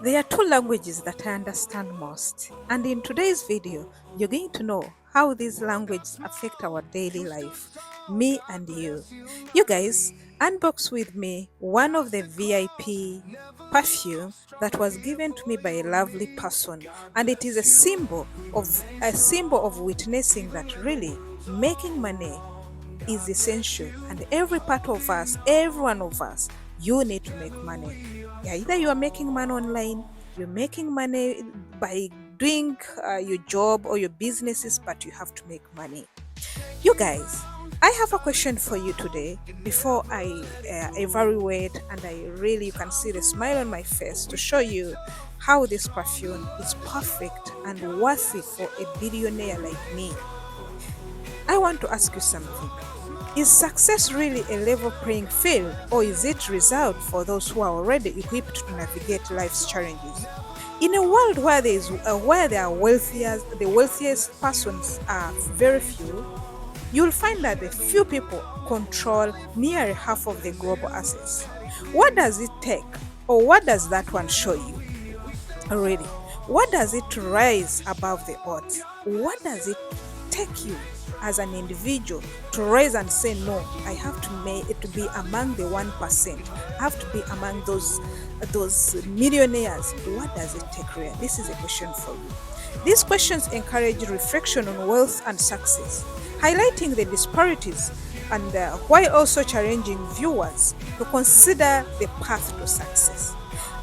There are two languages that I understand most, and in today's video, you're going to know how these languages affect our daily life, me and you. You guys, unbox with me one of the VIP perfume that was given to me by a lovely person, and it is a symbol of witnessing that really making money is essential, and every part of us, every one of us, you need to make money. Yeah, either you are making money online, you're making money by doing your job or your businesses, but you have to make money. You guys, I have a question for you today before I evaluate, and I really, you can see the smile on my face to show you how this perfume is perfect and worthy for a billionaire like me. I want to ask you something. Is success really a level playing field, or is it reserved for those who are already equipped to navigate life's challenges? In a world where the wealthiest persons are very few, you'll find that the few people control nearly half of the global assets. What does it take, or what does that one show you? Really, what does it rise above the odds? What does it take you as an individual to rise and say, no, I have to make it to be among the 1%. I have to be among those millionaires. What does it take really? This is a question for you. These questions encourage reflection on wealth and success, highlighting the disparities and while also challenging viewers to consider the path to success.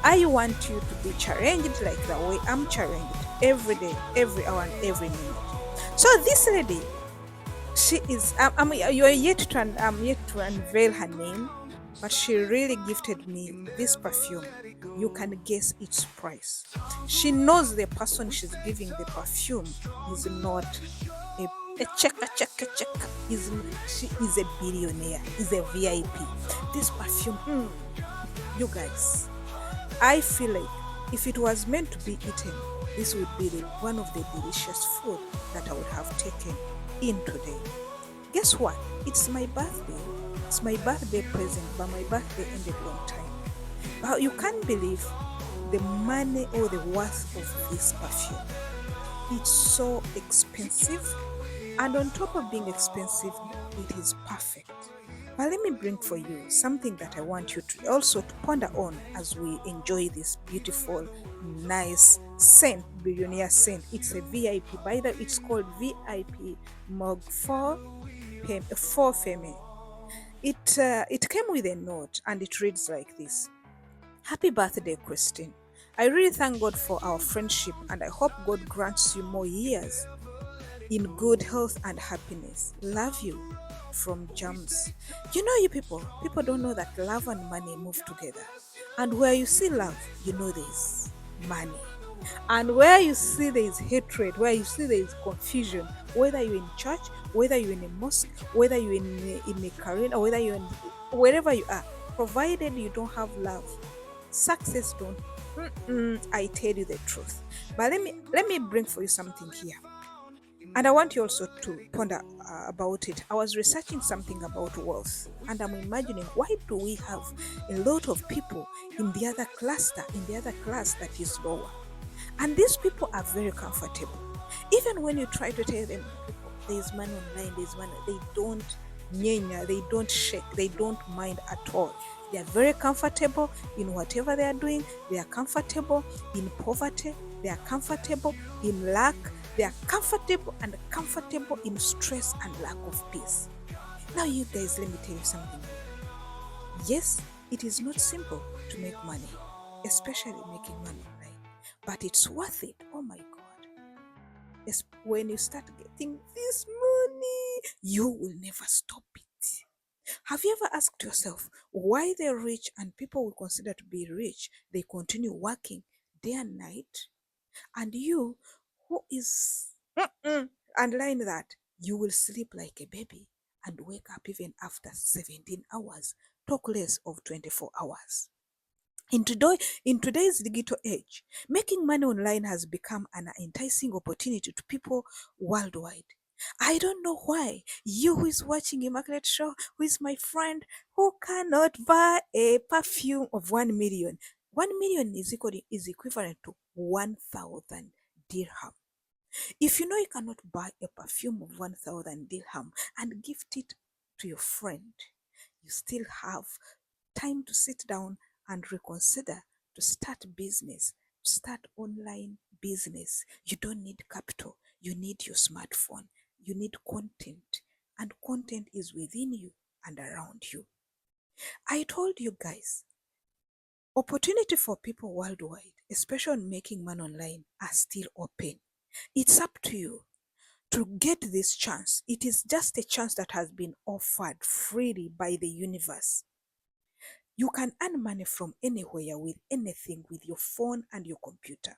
I want you to be challenged like the way I'm challenged every day, every hour, and every minute. So this lady, she is. I'm yet to unveil her name, but she really gifted me this perfume. You can guess its price. She knows the person she's giving the perfume is not a checker. She is a billionaire. Is a VIP. This perfume, you guys. I feel like if it was meant to be eaten, this would be one of the delicious food that I would have taken in today. Guess what? It's my birthday. It's my birthday present, but my birthday ended long time. But you can't believe the money or the worth of this perfume. It's so expensive, and on top of being expensive, it is perfect. But let me bring for you something that I want you to also to ponder on as we enjoy this beautiful, nice scent, billionaire scent. It's a VIP. By the way, it's called VIP Mug 4 Femme. It came with a note, and it reads like this: Happy birthday, Christine. I really thank God for our friendship, and I hope God grants you more years in good health and happiness. Love you, from Jams. You people don't know that love and money move together. And where you see love, you know there's money. And where you see there is hatred, where you see there is confusion, whether you're in church, whether you're in a mosque, whether you're in a career, or whether you're in wherever you are, provided you don't have love, success don't. I tell you the truth. But let me bring for you something here. And I want you also to ponder about it. I was researching something about wealth, and I'm imagining, why do we have a lot of people in the other class that is lower? And these people are very comfortable. Even when you try to tell them, there's money online, there's money, they don't nyenya, they don't shake, they don't mind at all. They are very comfortable in whatever they are doing. They are comfortable in poverty. They are comfortable in lack. They are comfortable in stress and lack of peace. Now, you guys, let me tell you something. Yes, it is not simple to make money, especially making money online, but it's worth it. Oh my God. When you start getting this money, you will never stop it. Have you ever asked yourself why the rich and people we consider to be rich, they continue working day and night? And you, who is underline that, you will sleep like a baby and wake up even after 17 hours, talk less of 24 hours. In today's digital age, making money online has become an enticing opportunity to people worldwide. I don't know why you who is watching a market show, who is my friend, who cannot buy a perfume of 1 million. 1 million is equivalent to 1,000 dirham. If you know you cannot buy a perfume of 1,000 dirham and gift it to your friend, you still have time to sit down and reconsider to start business, start online business. You don't need capital, you need your smartphone, you need content, and content is within you and around you. I told you guys, opportunity for people worldwide, especially on making money online, are still open. It's up to you to get this chance. It is just a chance that has been offered freely by the universe. You can earn money from anywhere with anything with your phone and your computer.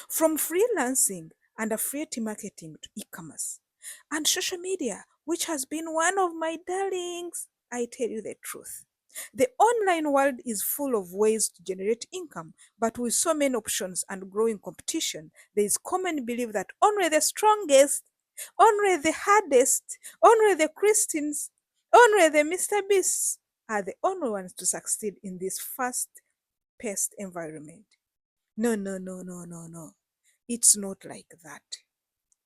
From freelancing and affiliate marketing to e-commerce and social media, which has been one of my darlings. I tell you the truth. The online world is full of ways to generate income, but with so many options and growing competition, there is common belief that only the strongest, only the hardest, only the Christians, only the Mr. Beasts are the only ones to succeed in this fast-paced environment. No, no, no, no, no, no. It's not like that.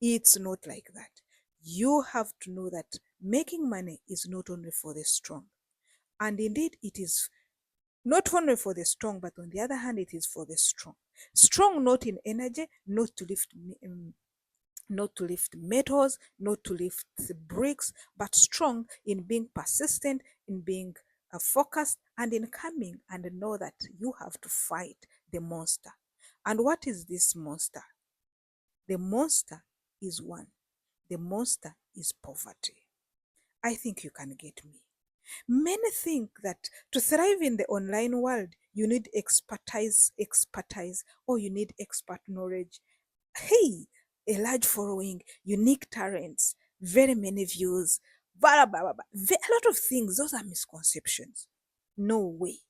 It's not like that. You have to know that making money is not only for the strong. And indeed, it is not only for the strong, but on the other hand, it is for the strong. Strong not in energy, not to lift metals, not to lift the bricks, but strong in being persistent, in being focused, and in coming and know that you have to fight the monster. And what is this monster? The monster is one. The monster is poverty. I think you can get me. Many think that to thrive in the online world, you need expertise, or you need expert knowledge. Hey, a large following, unique talents, very many views, blah, blah, blah, blah. A lot of things. Those are misconceptions. No way.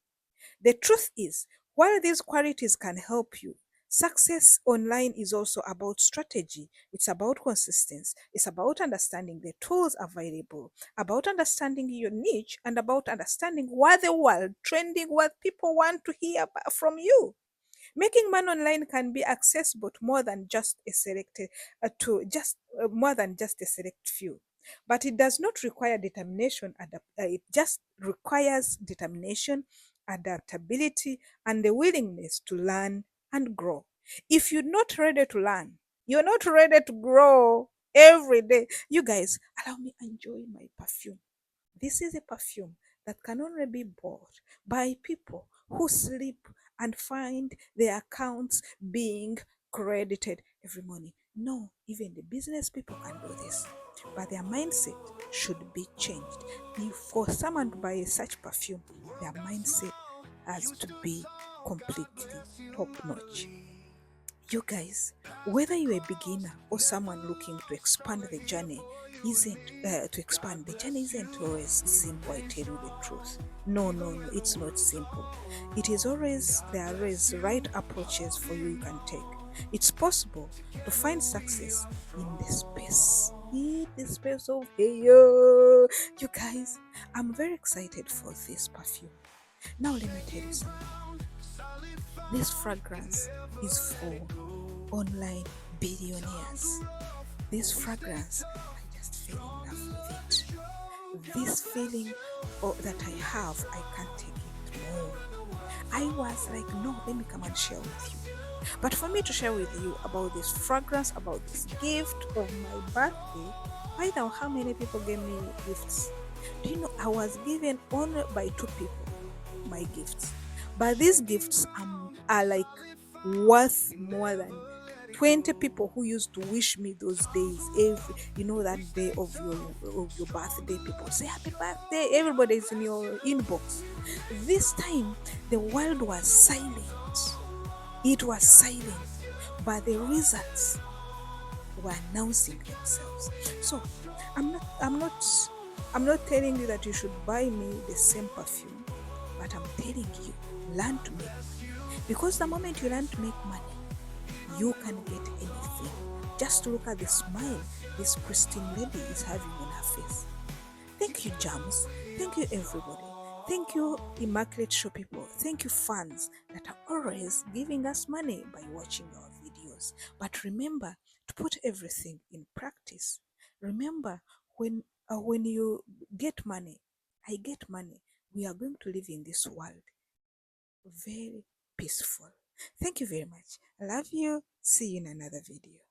The truth is, while these qualities can help you, success online is also about strategy. It's about consistency. It's about understanding the tools available, about understanding your niche, and about understanding what the world trending, what people want to hear from you. Making money online can be accessible to more than just a selected more than just a select few. But it does not require determination. It just requires determination, adaptability, and the willingness to learn and grow. If you're not ready to learn, you're not ready to grow every day. You guys, allow me enjoy my perfume. This is a perfume that can only be bought by people who sleep and find their accounts being credited every morning. No, even the business people can do this, but their mindset should be changed. If for someone to buy such perfume, their mindset has to be completely top notch. You guys, whether you're a beginner or someone looking to expand the journey, the journey isn't always simple. I tell you the truth. No, no, no, it's not simple. There are always right approaches for you can take. It's possible to find success in the space of hey yo. You guys, I'm very excited for this perfume. Now let me tell you something. This fragrance is for online billionaires. This fragrance, I just fell in love with it. This feeling that I have, I can't take it more. I was like, no, let me come and share with you. But for me to share with you about this fragrance, about this gift of my birthday, find out how many people gave me gifts. Do you know I was given only by 2 people my gifts? But these gifts are like worth more than 20 people who used to wish me those days. That day of your birthday, people say happy birthday, everybody is in your inbox. This time the world was silent. It was silent, but the results were announcing themselves. So I'm not telling you that you should buy me the same perfume, but I'm telling you, learn to make money. Because the moment you learn to make money, you can get anything. Just look at the smile this Christian lady is having on her face. Thank you, James. Thank you, everybody. Thank you, Immaculate Show people. Thank you, fans that are always giving us money by watching our videos. But remember to put everything in practice. Remember, when you get money, I get money, we are going to live in this world very peaceful. Thank you very much. I love you. See you in another video.